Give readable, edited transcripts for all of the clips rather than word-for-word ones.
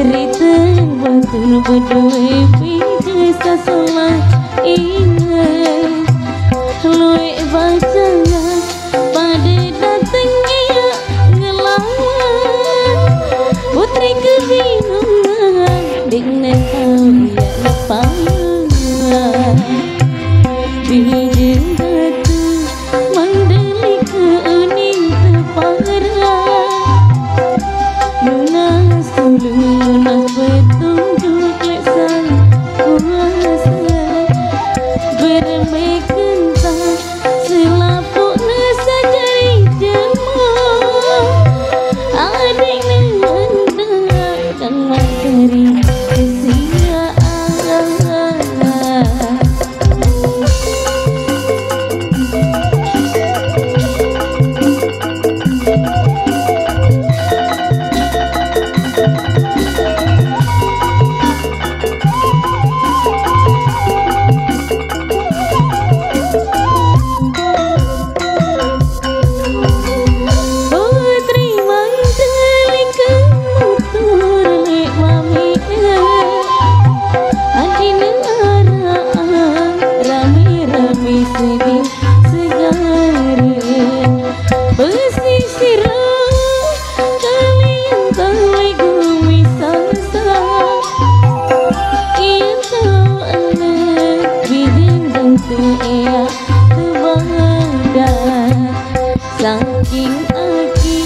cerita betul berdua bisa salah ingat luwe bacanya pada datangnya ngelawan putri kebingungan dengan kau ya lepas bijak hati mandali ke uning terparah lunas lunas petunjuk lesan kuasa bermek kentang selapuk nasa jari jemur adik nengang dengan cari kesiaan saking aki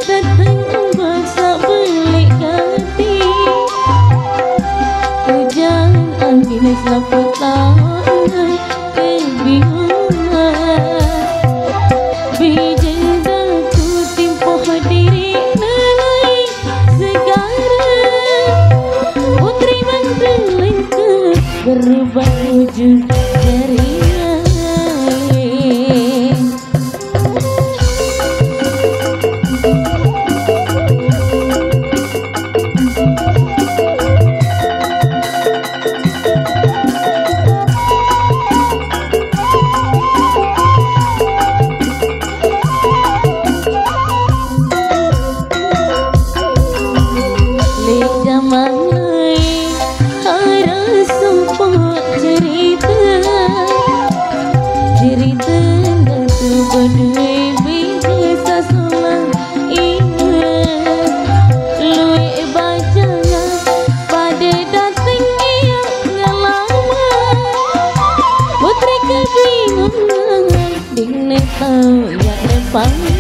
datang ombak sak belik hati hujan angin selaput tangan kebingungan bijak daku timpoh diri nalai segara putri mandeling ke berubah wujud dari cerita datu berdua bisa salah ingat luwe bacanya pada datangnya ngelawan putri kebingungan dengan tahu yang depan